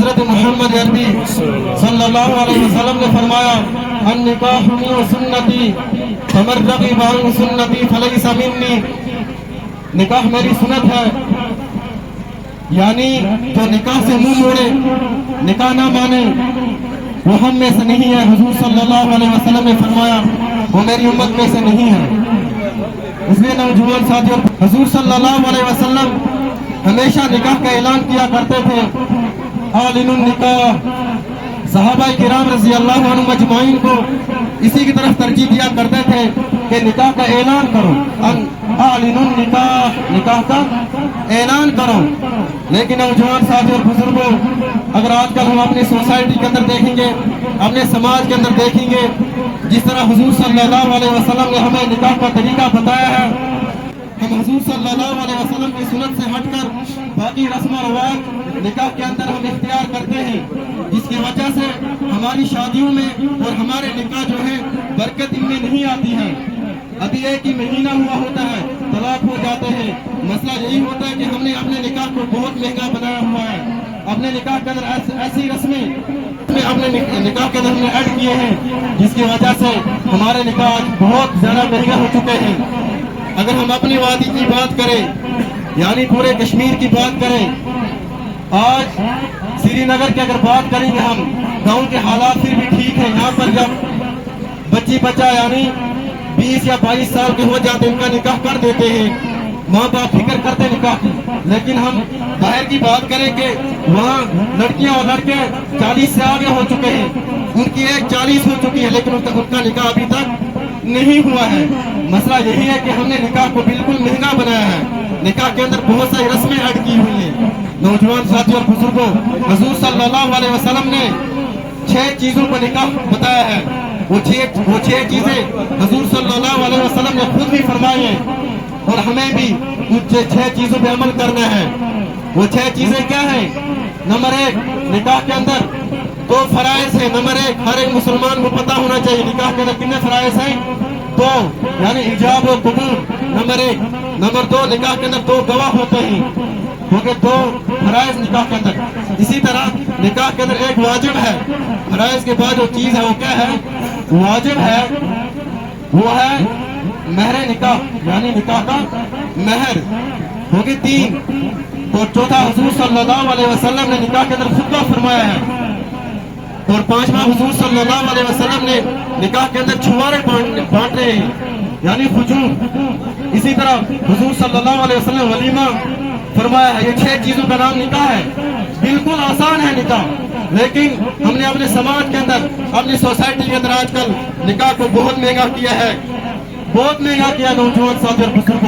حضرت محمد عربی صلی اللہ علیہ وسلم نے فرمایا النکاح سنتی فمن رغب عن سنتی فلیس منی، نکاح میری سنت ہے، یعنی جو نکاح سے منہ موڑے، نکاح نہ مانے، وہ ہم میں سے نہیں ہے۔ حضور صلی اللہ علیہ وسلم نے فرمایا وہ میری امت میں سے نہیں ہے۔ اس لیے نوجوان ساتھیوں، حضور صلی اللہ علیہ وسلم ہمیشہ نکاح کا اعلان کیا کرتے تھے، اعلنوا النکاح۔ صحابہ کرام رضی اللہ عنہ مجمعین کو اسی کی طرف ترجیح دیا کرتے تھے کہ نکاح کا اعلان کرو، اعلنوا النکاح، نکاح کا اعلان کرو۔ لیکن نوجوان ساتھیوں اور بزرگوں، اگر آج کل ہم اپنی سوسائٹی کے اندر دیکھیں گے، اپنے سماج کے اندر دیکھیں گے، جس طرح حضور صلی اللہ علیہ وسلم نے ہمیں نکاح کا طریقہ بتایا ہے، ہم حضور صلی اللہ علیہ وسلم کی سنت سے ہٹ کر باقی رسم و رواج نکاح کے اندر ہم اختیار کرتے ہیں، جس کی وجہ سے ہماری شادیوں میں اور ہمارے نکاح جو ہے برکت ان میں نہیں آتی ہے۔ ابھی ایک ہی مہینہ ہوا ہوتا ہے، طلاق ہو جاتے ہیں۔ مسئلہ یہی ہوتا ہے کہ ہم نے اپنے نکاح کو بہت مہنگا بنایا ہوا ہے، اپنے نکاح کے اندر ایسی رسمیں اپنے نکاح کے اندر ہم نے ایڈ کیے ہیں، جس کی وجہ سے ہمارے نکاح آج بہت زیادہ مہنگے ہو چکے ہیں۔ اگر ہم اپنی وادی کی بات کریں، یعنی پورے کشمیر کی بات کریں، آج سری نگر کی اگر بات کریں گے ہم، گاؤں کے حالات پھر بھی ٹھیک ہیں۔ یہاں پر جب بچہ یعنی 20 یا 22 سال کے ہو جاتے ان کا نکاح کر دیتے ہیں، ماں باپ فکر کرتے نکاح کی۔ لیکن ہم باہر کی بات کریں کہ وہاں لڑکیاں اور لڑکے 40 سے آگے ہو چکے ہیں، ان کی ایج 40 ہو چکی ہے، لیکن ان کا نکاح ابھی تک نہیں ہوا ہے۔ مسئلہ یہی ہے کہ ہم نے نکاح کو بالکل مہنگا بنایا ہے، نکاح کے اندر بہت ساری رسمیں ایڈ کی ہوئی ہیں۔ نوجوان ساتھیوں اور بزرگوں، حضور صلی اللہ علیہ وسلم نے 6 چیزوں کو نکاح بتایا ہے۔ وہ 6 چیزیں حضور صلی اللہ علیہ وسلم نے خود بھی فرمائی ہیں، اور ہمیں بھی ان 6 چیزوں پہ عمل کرنا ہے۔ وہ 6 چیزیں کیا ہیں؟ نمبر 1، نکاح کے اندر 2 فرائض ہیں۔ نمبر 1، ہر ایک مسلمان کو پتا ہونا چاہیے نکاح کے اندر کتنے فرائض ہیں؟ 2، یعنی ایجاب و قبول، نمبر 1۔ نمبر 2، نکاح کے اندر 2 گواہ ہوتے ہیں، کیونکہ 2 فرائض نکاح کے اندر۔ اسی طرح نکاح کے اندر ایک واجب ہے، فرائض کے بعد جو چیز ہے وہ کیا ہے؟ واجب ہے، وہ ہے مہر نکاح، یعنی نکاح کا مہر ہوگی 3۔ اور چوتھا، حضور صلی اللہ علیہ وسلم نے نکاح کے اندر خطبہ فرمایا ہے۔ اور 5واں، حضور صلی اللہ علیہ وسلم نے نکاح کے اندر چھوارے بانٹ رہے ہیں، یعنی خجور۔ اسی طرح حضور صلی اللہ علیہ وسلم ولیمہ فرمایا ہے۔ یہ 6 چیزوں کا نام نکاح ہے۔ بالکل آسان ہے نکاح، لیکن ہم نے اپنے سماج کے اندر، اپنی سوسائٹی کے اندر آج کل نکاح کو بہت مہنگا کیا ہے، بہت مہنگا کیا۔ نوجوان ساتھی اور بزرگوں،